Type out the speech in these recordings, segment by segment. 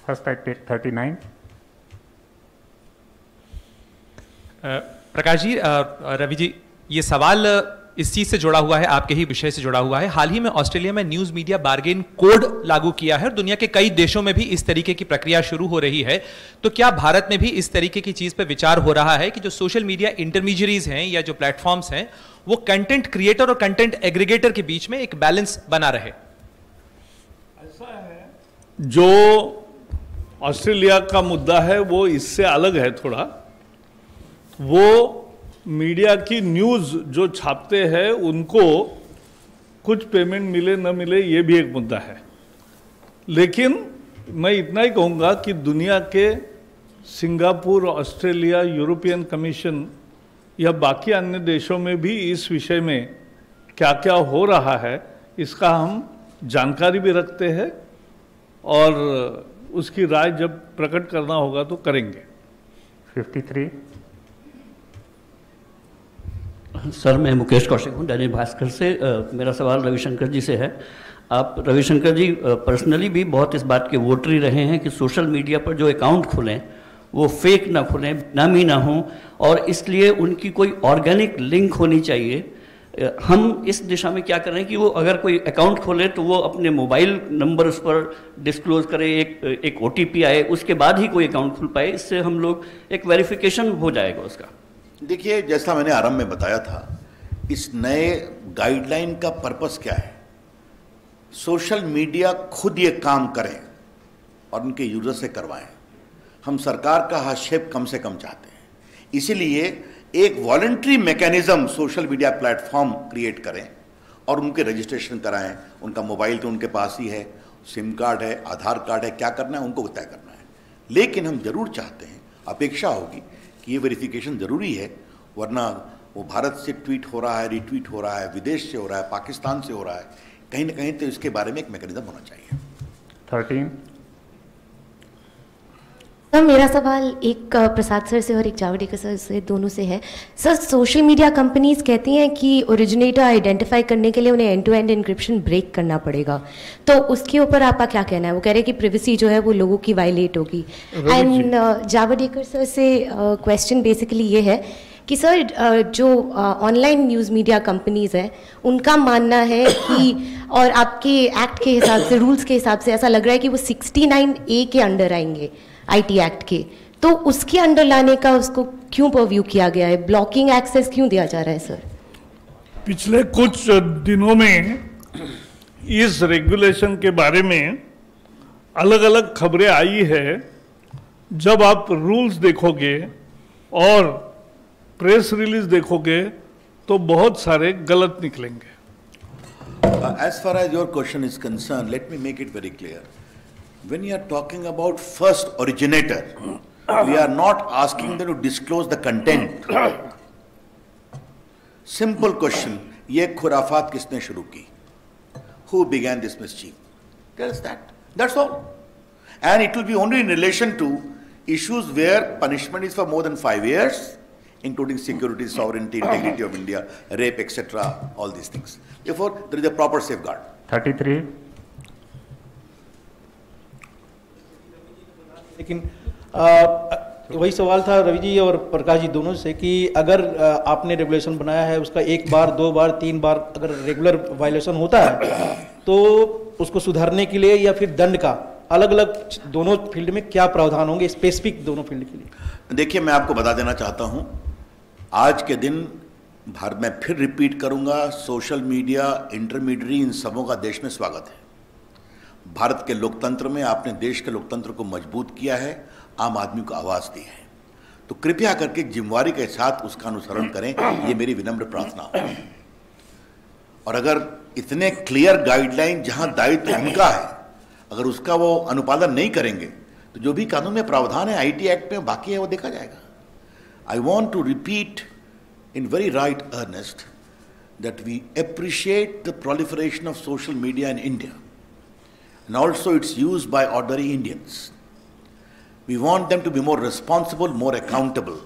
First I take 39. Prakash ji, Ravi ji, ये सवाल इस चीज से जुड़ा हुआ है, आपके ही विषय से जुड़ा हुआ है। हाल ही में ऑस्ट्रेलिया में न्यूज मीडिया बार्गेन कोड लागू किया है और दुनिया के कई देशों में भी इस तरीके की प्रक्रिया शुरू हो रही है। तो क्या भारत में भी इस तरीके की चीज पर विचार हो रहा है कि जो सोशल मीडिया इंटरमीडियरीज हैं या जो प्लेटफॉर्म्स हैं, वो कंटेंट क्रिएटर और कंटेंट एग्रीगेटर के बीच में एक बैलेंस बना रहे? ऐसा है, जो ऑस्ट्रेलिया का मुद्दा है वो इससे अलग है थोड़ा। वो मीडिया की न्यूज़ जो छापते हैं उनको कुछ पेमेंट मिले न मिले ये भी एक मुद्दा है। लेकिन मैं इतना ही कहूँगा कि दुनिया के सिंगापुर, ऑस्ट्रेलिया, यूरोपियन कमीशन या बाकी अन्य देशों में भी इस विषय में क्या क्या हो रहा है इसका हम जानकारी भी रखते हैं और उसकी राय जब प्रकट करना होगा तो करेंगे। 53. सर, मैं मुकेश कौशिक हूँ, दैनिक भास्कर से। मेरा सवाल रविशंकर जी से है। आप रविशंकर जी पर्सनली भी बहुत इस बात के वोटरी रहे हैं कि सोशल मीडिया पर जो अकाउंट खुलें वो फेक ना खुलें, नामी ना हों, और इसलिए उनकी कोई ऑर्गेनिक लिंक होनी चाहिए। हम इस दिशा में क्या कर रहे हैं कि वो अगर कोई अकाउंट खोले तो वो अपने मोबाइल नंबर उस पर डिस्क्लोज करे, एक OTP आए, उसके बाद ही कोई अकाउंट खुल पाए। इससे हम लोग एक वेरिफिकेशन हो जाएगा उसका। देखिए, जैसा मैंने आरंभ में बताया था, इस नए गाइडलाइन का पर्पस क्या है? सोशल मीडिया खुद ये काम करें और उनके यूजर से करवाएं। हम सरकार का हस्तक्षेप कम से कम चाहते हैं, इसीलिए एक voluntary mechanism social media platform create करें और उनके रजिस्ट्रेशन कराएं। उनका मोबाइल तो उनके पास ही है, सिम कार्ड है, आधार कार्ड है, क्या करना है उनको तय करना है। लेकिन हम जरूर चाहते हैं, अपेक्षा होगी कि ये वेरिफिकेशन जरूरी है, वरना वो भारत से ट्वीट हो रहा है, रिट्वीट हो रहा है, विदेश से हो रहा है, पाकिस्तान से हो रहा है, कहीं ना कहीं तो इसके बारे में एक मैकेनिज्म होना चाहिए। 13. सर, मेरा सवाल एक प्रसाद सर से और एक जावड़ेकर सर से, दोनों से है। सर, सोशल मीडिया कंपनीज कहती हैं कि ओरिजिनेटर आइडेंटिफाई करने के लिए उन्हें end to end encryption break करना पड़ेगा, तो उसके ऊपर आपका क्या कहना है? वो कह रहे हैं कि प्रिवेसी जो है वो लोगों की वायलेट होगी। एंड जावड़ेकर सर से क्वेश्चन बेसिकली ये है कि सर, जो ऑनलाइन न्यूज़ मीडिया कंपनीज हैं उनका मानना है कि, और आपके एक्ट के हिसाब से, रूल्स के हिसाब से ऐसा लग रहा है कि वो 69A के अंडर आएंगे, IT एक्ट के, तो उसके अंडर लाने का उसको क्यों परव्यू किया गया है? ब्लॉकिंग एक्सेस क्यों दिया जा रहा है सर? पिछले कुछ दिनों में इस रेगुलेशन के बारे में अलग अलग खबरें आई है। जब आप रूल्स देखोगे और प्रेस रिलीज देखोगे तो बहुत सारे गलत निकलेंगे। As far as your question is concerned, let me make it very clear. When you are talking about first originator, we are not asking them to disclose the content. Simple question, ये खुराफात किसने शुरू की? Who began this mischief? Tell us that. That's all. And it will be only in relation to issues where punishment is for more than 5 years, including security, sovereignty, integrity of India, rape, etc., all these things. Therefore, there is a proper safeguard. 33. लेकिन वही सवाल था रवि जी और प्रकाश जी दोनों से कि अगर आपने रेगुलेशन बनाया है, उसका 1 बार, 2 बार, 3 बार अगर रेगुलर वायलेशन होता है तो उसको सुधारने के लिए या फिर दंड का अलग अलग दोनों फील्ड में क्या प्रावधान होंगे, स्पेसिफिक दोनों फील्ड के लिए? देखिए, मैं आपको बता देना चाहता हूं, आज के दिन भारत में फिर रिपीट करूंगा, सोशल मीडिया इंटरमीडियरी इन सबों का देश में स्वागत है। भारत के लोकतंत्र में आपने देश के लोकतंत्र को मजबूत किया है, आम आदमी को आवाज़ दी है, तो कृपया करके जिम्मेवारी के साथ उसका अनुसरण करें, ये मेरी विनम्र प्रार्थना है। और अगर इतने क्लियर गाइडलाइन जहां दायित्व उनका है, अगर उसका वो अनुपालन नहीं करेंगे तो जो भी कानून में प्रावधान है IT एक्ट में बाकी है वो देखा जाएगा। I want to repeat in very right earnest that we appreciate the proliferation of social media in India and also its use by ordinary Indians. We want them to be more responsible, more accountable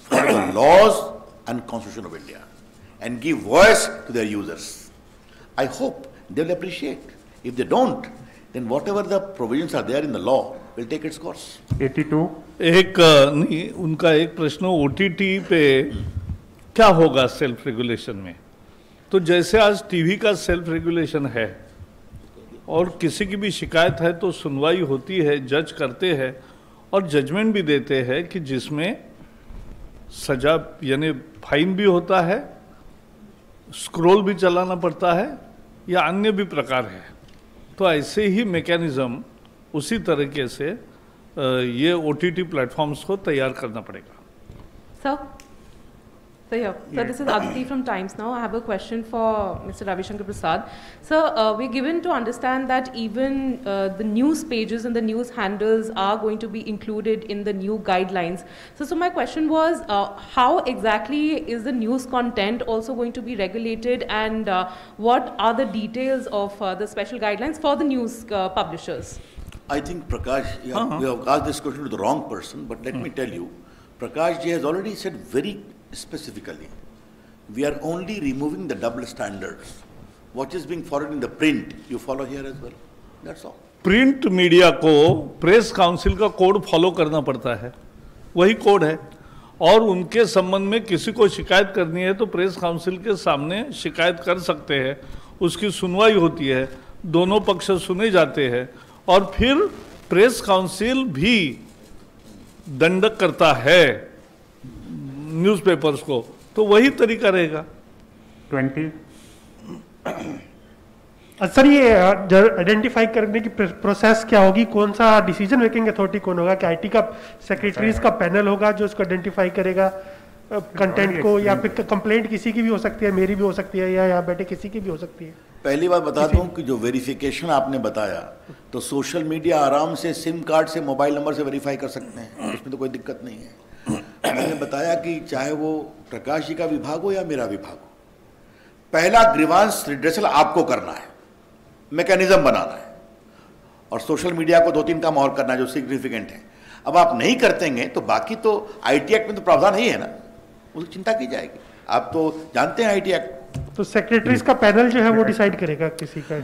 for the laws and Constitution of India and give voice to their users. I hope they will appreciate. If they don't, then whatever the provisions are there in the law will take its course. 82, एक नहीं, उनका एक प्रश्न OTT पे क्या होगा self regulation में। तो जैसे आज टीवी का सेल्फ रेगुलेशन है और किसी की भी शिकायत है तो सुनवाई होती है, जज करते हैं और जजमेंट भी देते हैं कि जिसमें सजा यानी फाइन भी होता है, स्क्रॉल भी चलाना पड़ता है या अन्य भी प्रकार है। तो ऐसे ही मैकेनिज्म उसी तरीके से ये OTT प्लेटफॉर्म्स को तैयार करना पड़ेगा। Sir, this is Aditi from Times Now. I have a question for Mr. Ravi Shankar Prasad. Sir, we're given to understand that even the news pages and the news handles are going to be included in the new guidelines. So my question was, how exactly is the news content also going to be regulated, and what are the details of the special guidelines for the news publishers? I think Prakash, you have asked this question to the wrong person, but let me tell you, Prakash ji has already said very specifically, we are only removing the double standards. What is being followed in the print, you follow here as well. That's all. Print media को press council का code follow करना पड़ता है, वही code है। और उनके संबंध में किसी को शिकायत करनी है तो प्रेस काउंसिल के सामने शिकायत कर सकते हैं, उसकी सुनवाई होती है, दोनों पक्ष सुने जाते हैं और फिर प्रेस काउंसिल भी दंड करता है न्यूज़पेपर्स को, तो वही तरीका रहेगा। 20, सर ये आइडेंटिफाई करने की प्रोसेस क्या होगी, कौन सा डिसीजन मेकिंग अथॉरिटी कौन होगा, क्या IT का सेक्रेटरीज का पैनल होगा जो उसको आइडेंटिफाई करेगा कंटेंट को, या फिर कंप्लेंट किसी की भी हो सकती है, मेरी भी हो सकती है, या यहाँ बैठे किसी की भी हो सकती है? पहली बात बता दूं कि जो वेरिफिकेशन आपने बताया, तो सोशल मीडिया आराम से सिम कार्ड से, मोबाइल नंबर से वेरीफाई कर सकते हैं, उसमें तो कोई दिक्कत नहीं है। मैंने बताया कि चाहे वो प्रकाश जी का विभाग हो या मेरा विभाग हो, पहला ग्रीवांस रिड्रेसल आपको करना है, मैकेनिज्म बनाना है, और सोशल मीडिया को 2-3 काम और करना है जो सिग्निफिकेंट है। अब आप नहीं करतेंगे तो बाकी तो IT एक्ट में तो प्रावधान ही है ना, उसकी चिंता की जाएगी। आप तो जानते हैं IT एक्ट, तो सेक्रेटरीज का पैनल जो है वो डिसाइड करेगा किसी का,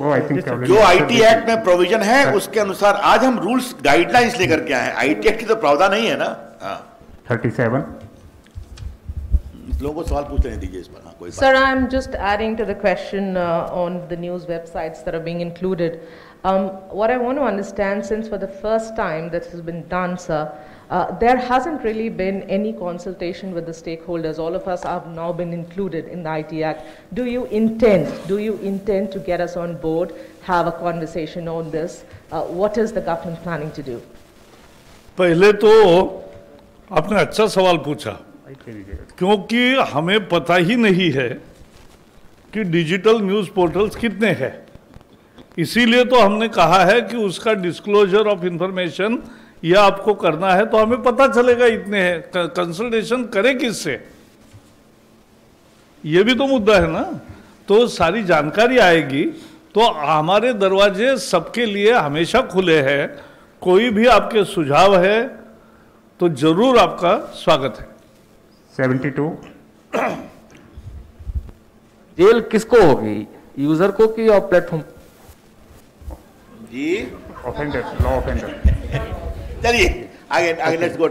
जो IT एक्ट में प्रोविजन है उसके अनुसार आज हम रूल्स गाइडलाइंस लेकर के आए हैं। IT एक्ट की तो प्रावधान नहीं है ना। 37, लोगों को सवाल पूछ लेने दीजिए इस पर। हाँ, कोई बात। Sir, I'm just adding to the question on the news websites that are being included. What I want to understand, since for the first time this has been done, sir, there hasn't really been any consultation with the stakeholders. All of us have now been included in the IT Act. Do you intend to get us on board, have a conversation on this? What is the government planning to do? पहले तो आपने अच्छा सवाल पूछा, क्योंकि हमें पता ही नहीं है कि डिजिटल न्यूज़ पोर्टल्स कितने हैं। इसीलिए तो हमने कहा है कि उसका डिस्क्लोजर ऑफ इंफॉर्मेशन यह आपको करना है, तो हमें पता चलेगा इतने हैं। कंसल्टेशन करें किससे, ये भी तो मुद्दा है ना। तो सारी जानकारी आएगी, तो हमारे दरवाजे सबके लिए हमेशा खुले हैं। कोई भी आपके सुझाव है तो जरूर आपका स्वागत है। 72, जेल किसको होगी, यूजर को कि और प्लेटफॉर्म? जी ऑफेंडर, लॉ ऑफेंडर। चलिए आगे let's go.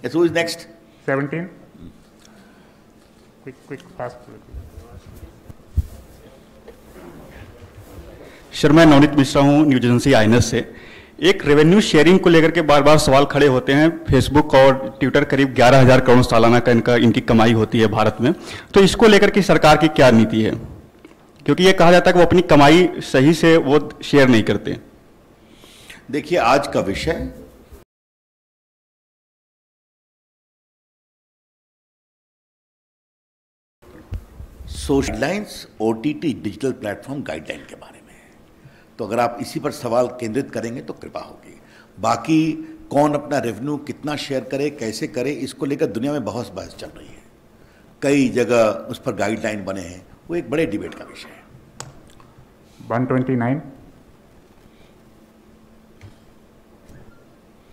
Yes, who is next? 17, quick fast. Sir, मैं नवनीत मिश्रा हूँ, न्यूज एजेंसी आईएनएस से। एक रेवेन्यू शेयरिंग को लेकर के बार बार सवाल खड़े होते हैं। फेसबुक और ट्विटर करीब 11,000 करोड़ सालाना का इनकी कमाई होती है भारत में, तो इसको लेकर के सरकार की क्या नीति है? क्योंकि ये कहा जाता है कि वो अपनी कमाई सही से वो शेयर नहीं करते। देखिए, आज का विषय social lines OTT digital platform guideline के बारे में। तो अगर आप इसी पर सवाल केंद्रित करेंगे तो कृपा होगी। बाकी कौन अपना रेवेन्यू कितना शेयर करे, कैसे करे, इसको लेकर दुनिया में बहुत बहस चल रही है। कई जगह उस पर गाइडलाइन बने हैं, वो एक बड़े डिबेट का विषय है। 129,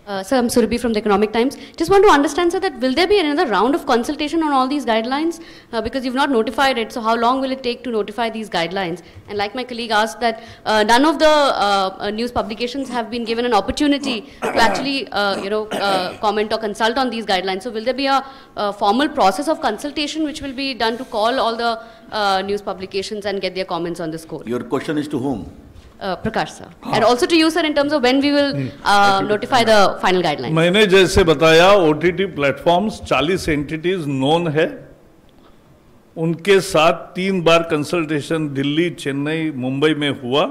Sir, I'm Surabhi from the Economic Times. Just want to understand, sir, that will there be another round of consultation on all these guidelines? Because you've not notified it, so how long will it take to notify these guidelines? And like my colleague asked, that none of the news publications have been given an opportunity to actually, comment or consult on these guidelines. So will there be a formal process of consultation which will be done to call all the news publications and get their comments on this code? Your question is to whom? Prakash sir. And also to you, sir, in terms of when we will notify the final guidelines. मैंने जैसे बताया OTT platforms 40 entities known है, उनके साथ 3 बार consultation Delhi, Chennai, Mumbai में हुआ।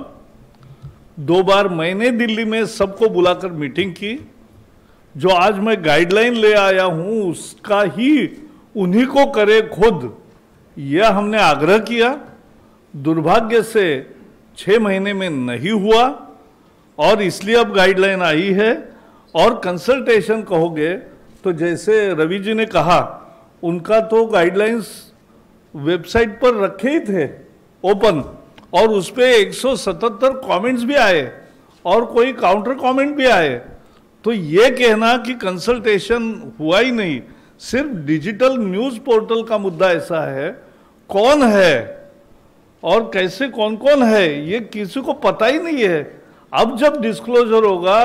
2 बार मैंने दिल्ली में सबको बुलाकर मीटिंग की। जो आज मैं गाइडलाइन ले आया हूं उसका ही उन्हीं को करे खुद, यह हमने आग्रह किया। दुर्भाग्य से 6 महीने में नहीं हुआ और इसलिए अब गाइडलाइन आई है। और कंसल्टेशन कहोगे तो जैसे रवि जी ने कहा, उनका तो गाइडलाइंस वेबसाइट पर रखे ही थे ओपन, और उस पर 177 कमेंट्स भी आए और कोई काउंटर कमेंट भी आए। तो ये कहना कि कंसल्टेशन हुआ ही नहीं, सिर्फ डिजिटल न्यूज पोर्टल का मुद्दा ऐसा है, कौन है और कैसे कौन कौन है ये किसी को पता ही नहीं है। अब जब डिस्क्लोजर होगा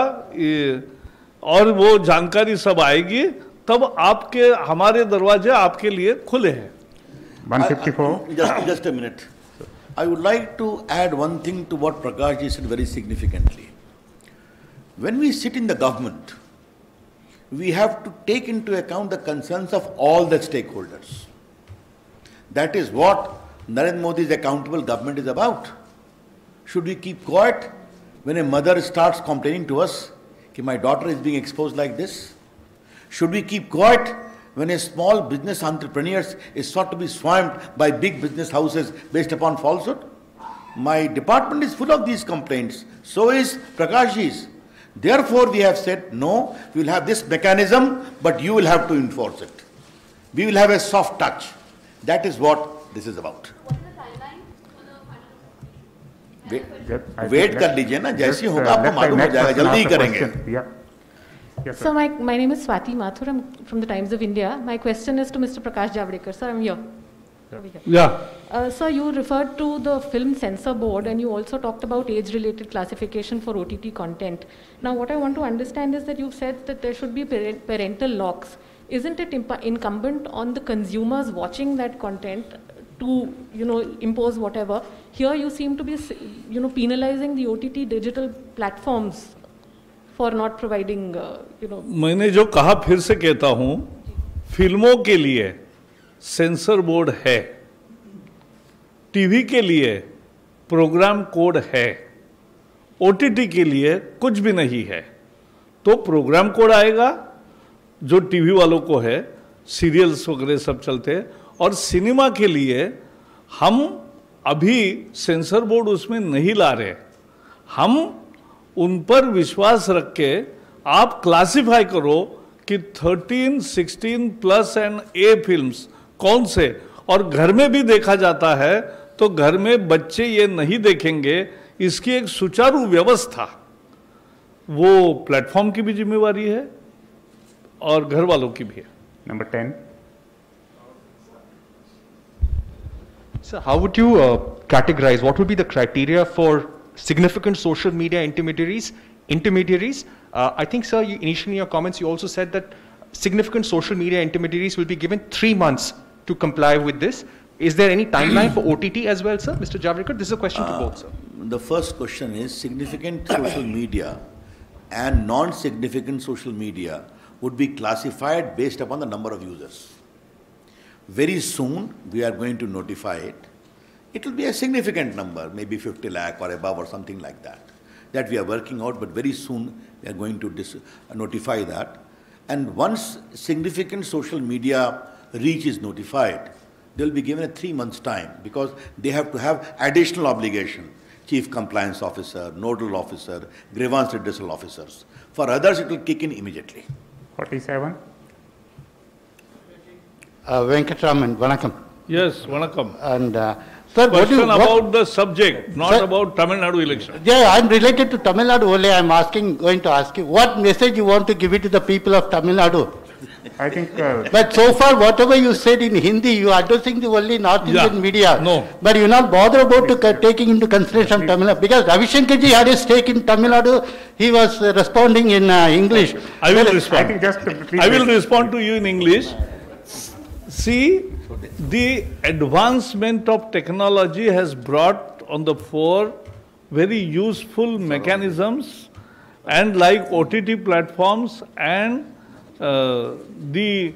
और वो जानकारी सब आएगी, तब आपके हमारे दरवाजे आपके लिए खुले हैं। 154. Just a minute. I would like to add one thing to what Prakash ji said very significantly. When we sit in the government, we have to take into account the concerns of all the stakeholders. That is what Narendra Modi's accountable government is about. Should we keep quiet when a mother starts complaining to us that my daughter is being exposed like this? Should we keep quiet when a small business entrepreneur is thought to be swamped by big business houses based upon falsehood? My department is full of these complaints. So is Prakashji's. Therefore, we have said, no, we will have this mechanism, but you will have to enforce it. We will have a soft touch. That is what this is about. Wait कर लीजिए ना, जैसी होगा आपको मालूम हो जाएगा, जल्दी ही करेंगे। Yes, so my name is Swati Mathur. I'm from the Times of India. My question is to Mr. Prakash Javadekar. Sir, I'm here. Sir, you referred to the Film Censor Board and you also talked about age-related classification for OTT content. Now, what I want to understand is that you've said that there should be parental locks. Isn't it incumbent on the consumers watching that content to, impose whatever? Here you seem to be, penalizing the OTT digital platforms for not providing, मैंने जो कहा फिर से कहता हूं, फिल्मों के लिए सेंसर बोर्ड है, टीवी के लिए प्रोग्राम कोड है, ओटीटी के लिए कुछ भी नहीं है। तो प्रोग्राम कोड आएगा जो टीवी वालों को है, सीरियल्स वगैरह सब चलते हैं, और सिनेमा के लिए हम अभी सेंसर बोर्ड उसमें नहीं ला रहे। हम उन पर विश्वास रख के आप क्लासिफाई करो कि 13, 16 प्लस एंड ए फिल्म्स कौन से, और घर में भी देखा जाता है तो घर में बच्चे ये नहीं देखेंगे, इसकी एक सुचारू व्यवस्था वो प्लेटफॉर्म की भी जिम्मेवारी है और घर वालों की भी है। Number 10. So how would you categorize, what would be the criteria for significant social media intermediaries? I think, sir, initially in your comments, you also said that significant social media intermediaries will be given 3 months to comply with this. Is there any timeline for OTT as well, sir? Mr. Javadekar, this is a question to both, sir. The first question is significant social media and non-significant social media would be classified based upon the number of users. Very soon, we are going to notify it. It will be a significant number, maybe 50 lakh or above or something like that. That we are working out, but very soon we are going to notify that. And once significant social media reach is notified, they will be given a 3 months time because they have to have additional obligation. Chief Compliance Officer, Nodal Officer, Grievance Redressal Officers. For others, it will kick in immediately. 47. Venkataraman, vanakkam. Yes, vanakkam. And Sir, question about the subject, not Sir, about Tamil Nadu election. Yeah, I'm related to Tamil Nadu only. I'm going to ask you, what message you want to give it to the people of Tamil Nadu? I think. But so far, whatever you said in Hindi, you are addressing the only North Indian media. No. But you're not bothered about taking into consideration Tamil Nadu. Because Ravi Shankar ji had a stake in Tamil Nadu. He was responding in English. I will respond. I think just I will respond to you in English. See, the advancement of technology has brought on the fore very useful mechanisms, and like OTT platforms and the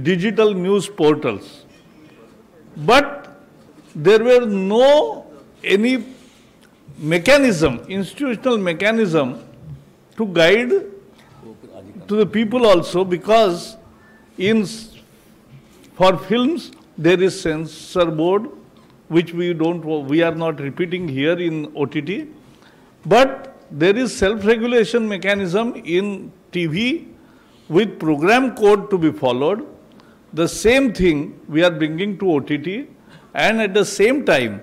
digital news portals. But there were any mechanism, institutional mechanism to guide to the people also, because for films there is censor board, which we are not repeating here in OTT, but there is self-regulation mechanism in TV with program code to be followed. The same thing we are bringing to OTT, and at the same time,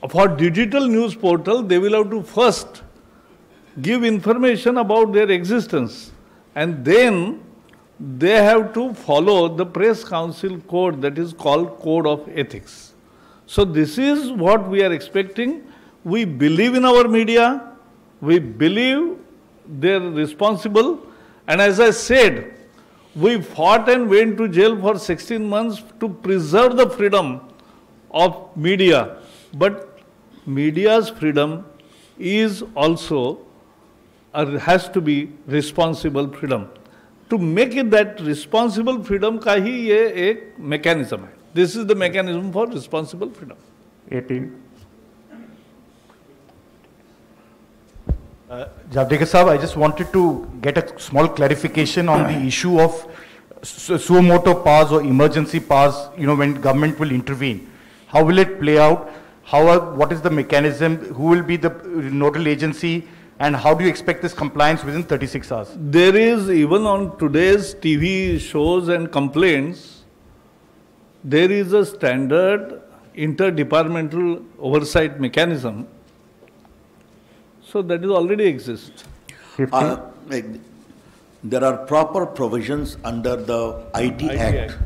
for digital news portal, they will have to first give information about their existence, and then they have to follow the Press Council code that is called Code of Ethics. So this is what we are expecting. We believe in our media, we believe they are responsible, and as I said, we fought and went to jail for 16 months to preserve the freedom of media. But media's freedom is also, has to be responsible freedom. To make it that responsible freedom का ही ये एक mechanism है. This is the mechanism for responsible freedom. 18. Javadekar Sahab, I just wanted to get a small clarification on the issue of suo motu powers or emergency powers, when government will intervene. How will it play out? What is the mechanism? Who will be the nodal agency? And how do you expect this compliance within 36 hours? There is, even on today's TV shows and complaints, there is a standard interdepartmental oversight mechanism. So that is already exists. There are proper provisions under the IT Act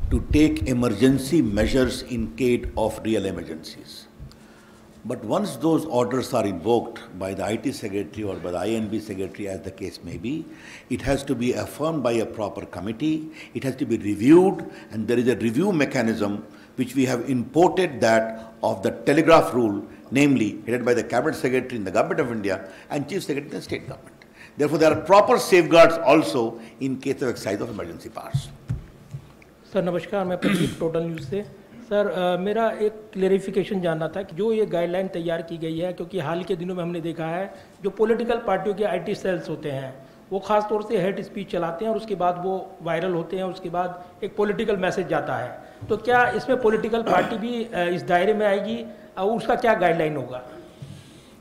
to take emergency measures in case of real emergencies. But once those orders are invoked by the IT Secretary or by the INB Secretary, as the case may be, it has to be affirmed by a proper committee, it has to be reviewed, and there is a review mechanism which we have imported that of the telegraph rule, namely headed by the Cabinet Secretary in the Government of India and Chief Secretary in the State Government. Therefore, there are proper safeguards also in case of exercise of emergency powers. Sir नमस्कार, मैं Pradeep total news से। Sir मेरा एक clarification जानना था कि जो ये गाइडलाइन तैयार की गई है, क्योंकि हाल के दिनों में हमने देखा है जो पॉलिटिकल पार्टियों के आईटी सेल्स होते हैं वो खास तौर से हेट स्पीच चलाते हैं और उसके बाद वो वायरल होते हैं, उसके बाद एक पॉलिटिकल मैसेज जाता है। तो क्या इसमें पॉलिटिकल पार्टी भी इस दायरे में आएगी और उसका क्या गाइडलाइन होगा?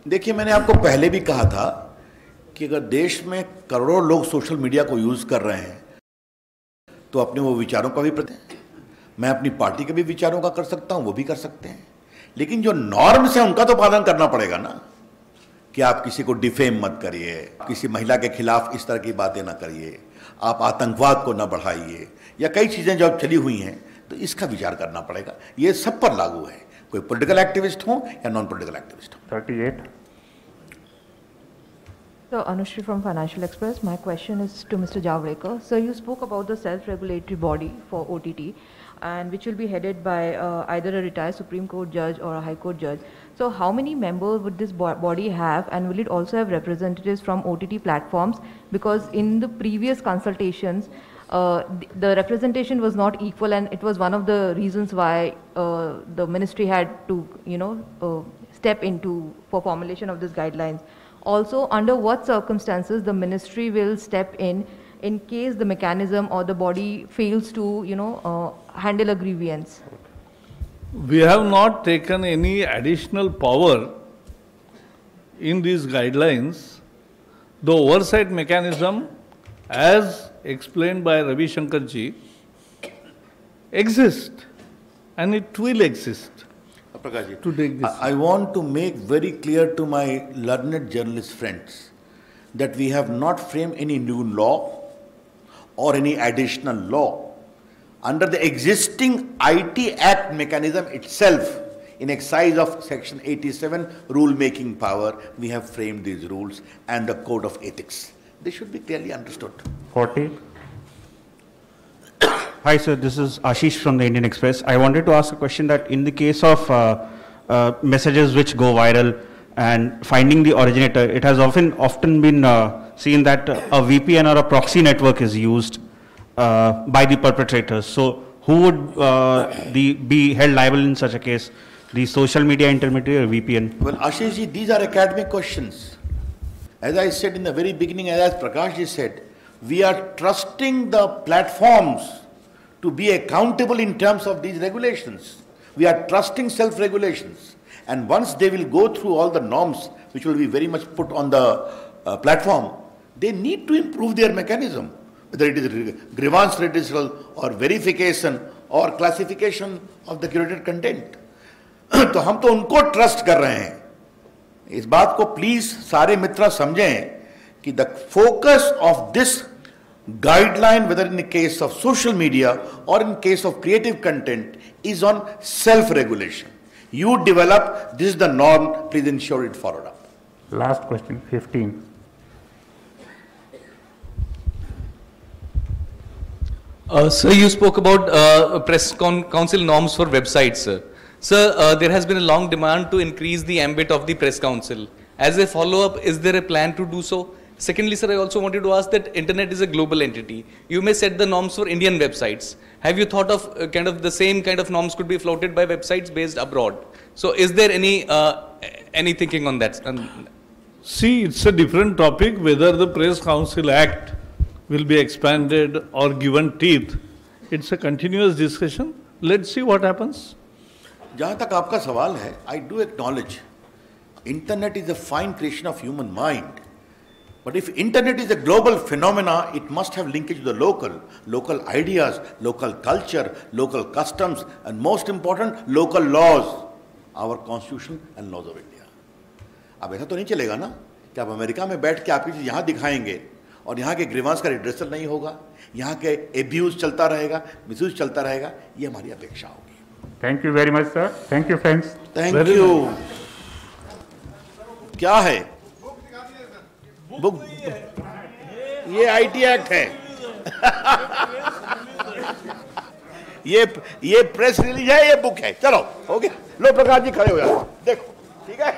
देखिए, मैंने आपको पहले भी कहा था कि अगर देश में करोड़ों लोग सोशल मीडिया को यूज़ कर रहे हैं तो अपने वो विचारों का भी मैं अपनी पार्टी के भी विचारों का कर सकता हूं, वो भी कर सकते हैं, लेकिन जो नॉर्म्स है उनका तो पालन करना पड़ेगा ना, कि आप किसी को डिफेम मत करिए, किसी महिला के खिलाफ इस तरह की बातें ना करिए, आप आतंकवाद को ना बढ़ाइए, या कई चीजें जो अब चली हुई हैं, तो इसका विचार करना पड़ेगा। ये सब पर लागू है, कोई पॉलिटिकल एक्टिविस्ट हो या नॉन पॉलिटिकल एक्टिविस्ट हो। 38. So, Anushri from Financial Express. My question is to Mr. Javadekar. So, you spoke about the self-regulatory body for OTT, and which will be headed by either a retired Supreme Court judge or a High Court judge. So, how many members would this body have, and will it also have representatives from OTT platforms? Because in the previous consultations, the representation was not equal, and it was one of the reasons why the ministry had to, step into for formulation of these guidelines. Also, under what circumstances the ministry will step in case the mechanism or the body fails to, handle a grievance? We have not taken any additional power in these guidelines. The oversight mechanism, as explained by Ravi Shankar ji, exists and it will exist. Prakash ji, to take this. I want to make very clear to my learned journalist friends that we have not framed any new law or any additional law. Under the existing IT Act mechanism itself, in exercise of Section 87 rule-making power, we have framed these rules and the code of ethics. They should be clearly understood. 40. Hi, sir. This is Ashish from the Indian Express. I wanted to ask a question that in the case of messages which go viral and finding the originator, it has often been seen that a VPN or a proxy network is used by the perpetrators. So who would be held liable in such a case? The social media intermediary or VPN? Well, Ashish ji, these are academic questions. As I said in the very beginning, as Prakash ji said, we are trusting the platforms to be accountable in terms of these regulations. We are trusting self-regulations. And once they will go through all the norms, which will be very much put on the platform, they need to improve their mechanism, whether it is grievance redressal or verification or classification of the curated content. तो हम तो उनको trust कर रहे हैं. इस बात को प्लीज सारे मित्र समझें कि the focus of this guideline, whether in the case of social media or in case of creative content, is on self-regulation. You develop, this is the norm, please ensure it followed up. Last question, 15. Sir, you spoke about press council norms for websites, sir. Sir, there has been a long demand to increase the ambit of the press council. As a follow-up, is there a plan to do so? Secondly, sir, I also wanted to ask that internet is a global entity. You may set the norms for Indian websites. Have you thought of kind of the same kind of norms could be floated by websites based abroad? So is there any thinking on that? See, it's a different topic whether the Press Council Act will be expanded or given teeth. It's a continuous discussion. Let's see what happens. जहाँ तक आपका सवाल है, I do acknowledge, internet is a fine creation of human mind. But if internet is a global phenomena, it must have linkage to the local ideas, local culture, local customs, and most important, local laws, our constitution and laws of India. अब ऐसा तो नहीं चलेगा ना कि आप America में बैठ के आपकी चीज यहाँ दिखाएंगे और यहाँ के ग्रीवांस का रिड्रेसल नहीं होगा, यहाँ के एब्यूज चलता रहेगा, मिसयूज चलता रहेगा, ये हमारी अपेक्षा होगी. Thank you very much, sir. Thank you, friends. Thank you. क्या है? बुक ये आईटी एक्ट है. ये प्रेस रिलीज है, ये बुक है. चलो हो गया. लो प्रकाश जी खड़े हो जाओ. देखो ठीक है.